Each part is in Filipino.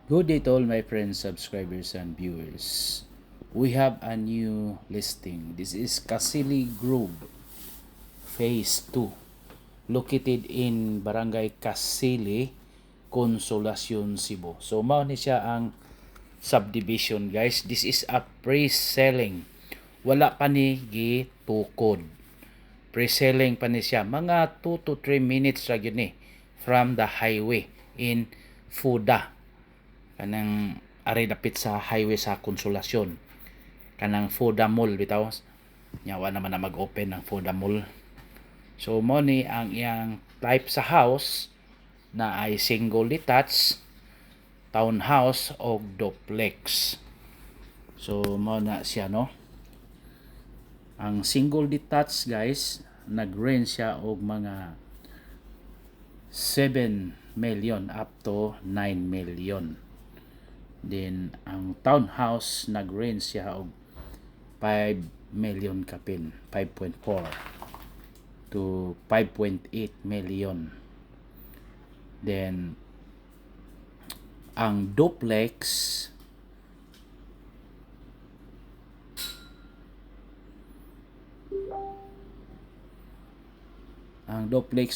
Good day to all my friends, subscribers, and viewers. We have a new listing. This is Kasili Grove, Phase 2, located in Barangay Kasili, Consolacion, Cebu. So, mao ni siya ang subdivision, guys. This is a pre-selling. Wala pa ni gitukod. Pre-selling pa ni siya. Mga 2 to 3 minutes ra gyud ni from the highway in Fuda. Kanang ari dapit sa highway sa Konsolasyon, kanang Foda Mall bitaw, nyawa naman na mag-open ng Foda Mall. So mo ni ang iyang type sa house na ay single detached, townhouse o duplex. So mo na siya, no. Ang single detached, guys, nag-range siya og mga 7 million up to 9 million. Then ang townhouse nag-range siya og 5 million kapin, 5.4 to 5.8 million. Then ang duplex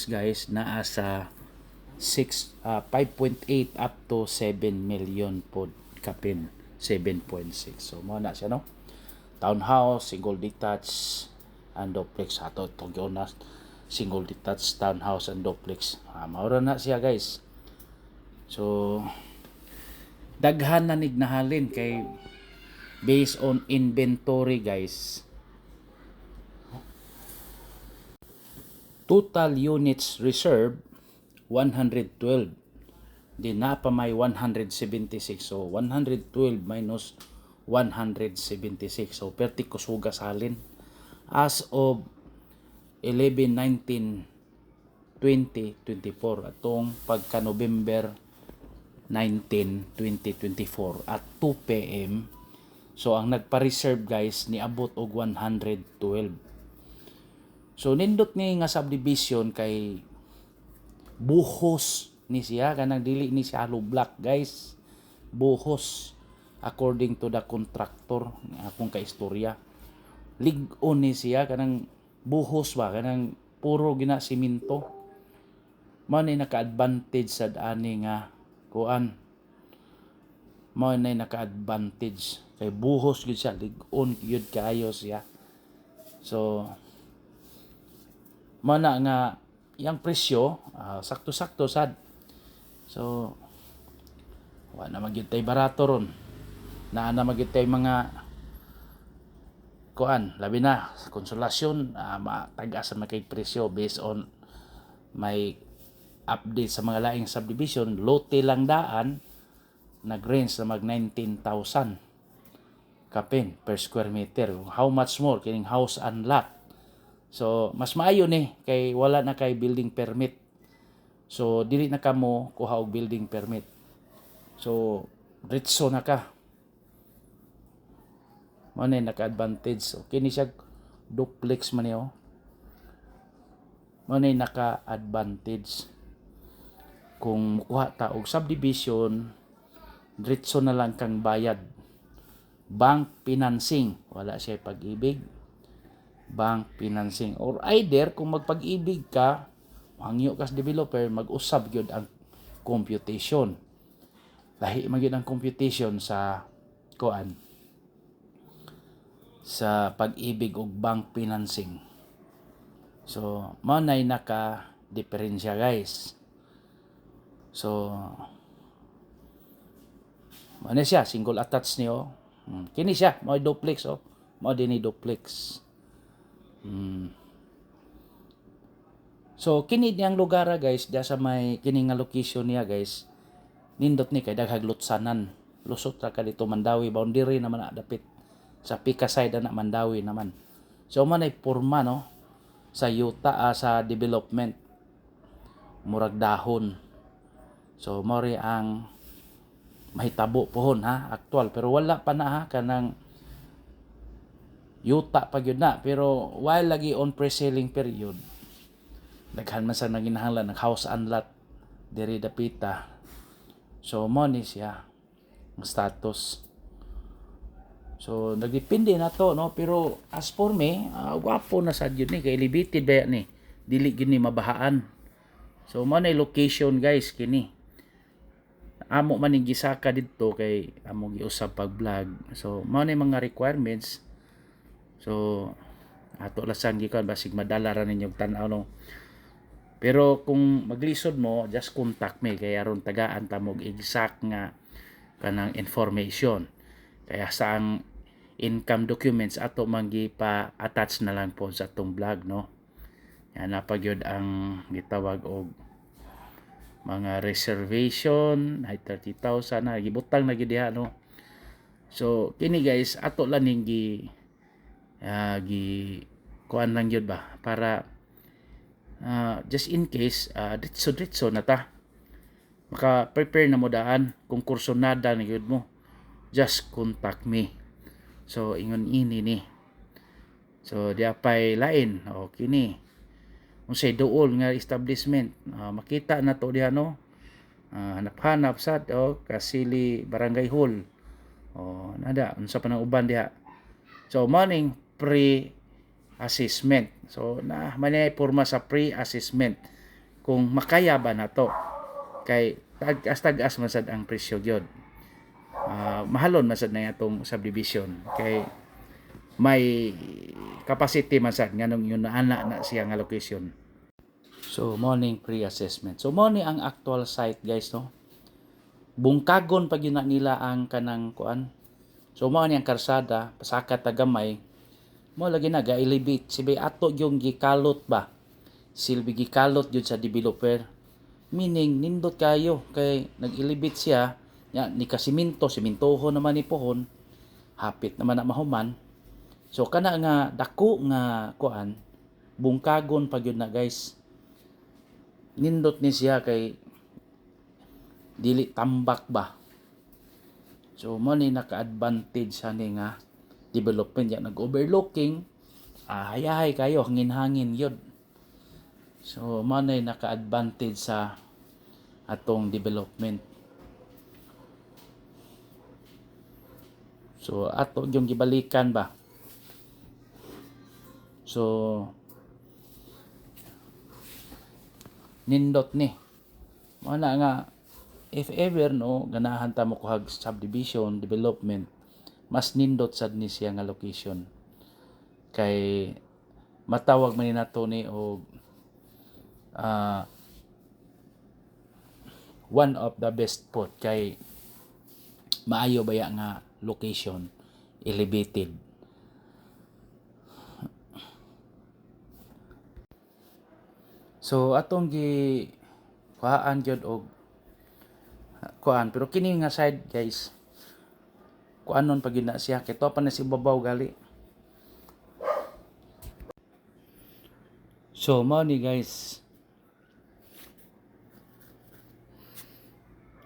guys naa sa 5.8 up to 7 million po kapin, 7.6. So mo na siya, no. Townhouse, single detached, and duplex. Ato itong na single detached, townhouse, and duplex. Maura na siya, guys. So daghan na nignahalin kay based on inventory, guys. Total units reserved 112. Di na pa may 176. So 112 minus 176. So perti kusuga salin as of 11/19/2024 atong pagka November 19, 2024 at 2 PM. So ang nagpa-reserve, guys, niabot og 112. So nindot ni nga subdivision kay buhos ni siya, kanang dili ni siya hollow block, guys. Buhos according to the contractor akong kaistorya. Lig-on ni siya, kanang buhos ba, kanang puro gina simento. Mao ni naka-advantage sa ani nga kuan. Mao ni naka-advantage kay buhos gyud siya, lig-on gyud kaayo siya. So mao na nga yang presyo, sakto-sakto sad. So wa na magyud tay barato ron. Naa na magyud tay mga kuan, labi na Konsolasyon, matag-asa man kay presyo based on may update sa mga laing subdivision. Lote lang daan nag-range na mag 19,000 kapin per square meter. How much more kining house and lot? So mas maayo ni kay wala na kay building permit. So dili na kamo kuha og building permit. So diretso na ka. Mao na naka-advantage. So kini siya duplex man niyo. Mao na naka-advantage. Kung kuha ta og subdivision, diretso na lang kang bayad. Bank financing, wala siya Pag-ibig. Bank financing, or either kung magpag-ibig ka, hangyo kas developer, mag-usab gyud ang computation. Lahi man gyud ang computation sa kuan, sa Pag-ibig ug bank financing. So mao nay naka-diferensya, guys. So mao na siya single attached niyo. Kini siya mao duplex, mao dinhi duplex. So kini niyang lugar, guys, diya sa may kini nga location niya, guys. Nindot ni kay daghag lutsanan. Lusot ra ka dito Mandawi boundary naman na dapit sa Pika side na Mandawi naman. So man ay porma, no, sa yuta sa development murag dahon. So mori ang mahitabo pohon, ha, aktual, pero wala pa na, ha, kanang yuta pa gyud na, pero while lagi on pre-selling period, daghan man sa naginahanglan ng house and lot diri dapita. So mo ni siya. status. So nagdepende na to, no, pero as for me, gwapo na sad yun ni, kay elevated ba ni, dili gyud ni mabahaan. So mao na location guys kini. Amo man ning gisaka didto kay amo giusab pag vlog. So mao na mga requirements. So ato lasang gikan basig madala ra ninyo tan-aw, no. Pero kung maglisod mo, just contact me kay aron tagaan ta mo exact nga kanang information. Kaya sa ang income documents ato manggi pa attach na lang po sa atong vlog, no. Yan na pagyud ang gitawag og mga reservation ay 30,000 na gibutang na gid diha, no. So kini guys ato lang ning gi kuan lang yun ba para just in case ditso na ta maka prepare na mo daan kung kursonada na yun mo, just contact me. So ingon ini ni, so di apay lain o kini unsay duol nga establishment, makita na to diha, no. Hanap-hanap sad Kasili Barangay Hall nada unsa pa nang uban diha. So morning pre-assessment, so na manay porma sa pre-assessment kung makaya ba na to, kay tag-as man sad ang presyo gyud. Mahalon man sad na atong subdivision kay may capacity man sad nganong yun ana na siya nga location. So morning pre-assessment, so morning ang actual site guys, no. Bungkagon pag yun na nila ang kanang kuan. So mao ni ang karsada pasaka tagamay mo lagi na ga-elevate sibay ato yung gikalot ba, silbi gikalot yun sa developer, meaning nindot kayo kay nag-elevate siya ya ni simintoho naman ni pohon, hapit naman na mahuman. So kana nga dako nga kuan bungkagon pag yun na guys, nindot ni siya kay dili tambak ba. So mo ni naka-advantage sa ni nga development ya nag-overlooking, hayahay kayo hangin-hangin yun. So mo ni naka-advantage sa atong development. So ato yung gibalikan ba. So nindot ni mo na nga if ever, no, ganahan ta mo kuhag subdivision development, mas nindot sad ni siya nga location kay matawag man ni nato ni og one of the best spot kay maayo baya nga location, elevated. So atong gi kuhaan gyud og kuan, pero kini nga side guys kuanon pag na siya kay to pa na si babaw gali. So mao ni guys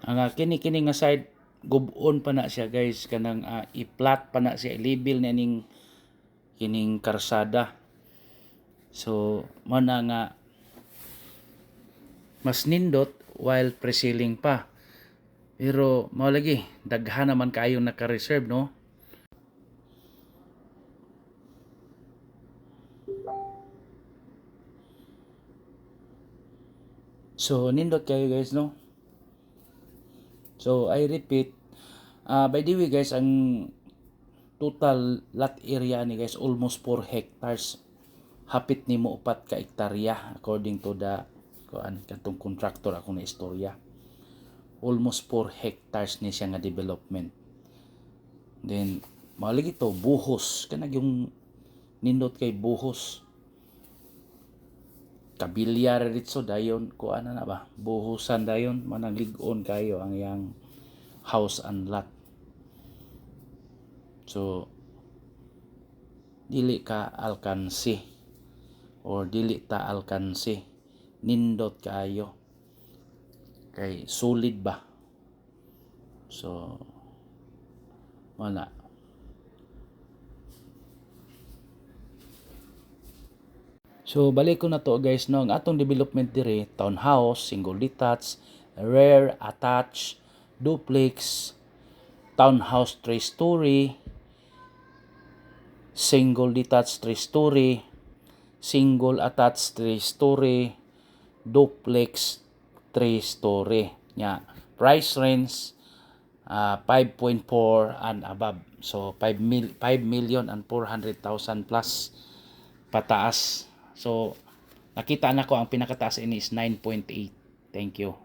ang kini nga side gubon pa na siya guys, kanang i-flat pa na siya, i-level na kining karsada. So mao na nga mas nindot while pre-sealing pa. Pero mao lagi daghan naman kayo naka-reserve, no. So nindot kayo guys, no. So I repeat, by the way guys, ang total lot area ni guys almost 4 hectares. Hapit nimo 4 ka hektarya according to the katong contractor ako na istorya. Almost 4 hectares ni siya nga development. Then malagi to buhos kanag yung nindot kay buhos. Kabilyar ritso dayon na ba buhusan dayon manang lig-on kayo ang yang house and lot. So dili ka alkansi or dili ta alkansi, nindot kayo kay solid ba. So wala. So balik ko na to guys, no, ang atong development dire townhouse, single detached, rear attached, duplex, townhouse 3-story, single detached 3-story, single attached 3-story, duplex 3-story. Price range 5.4 and above. So 5,400,000 plus pataas. So nakita na ko ang pinakataas ini is 9.8. Thank you.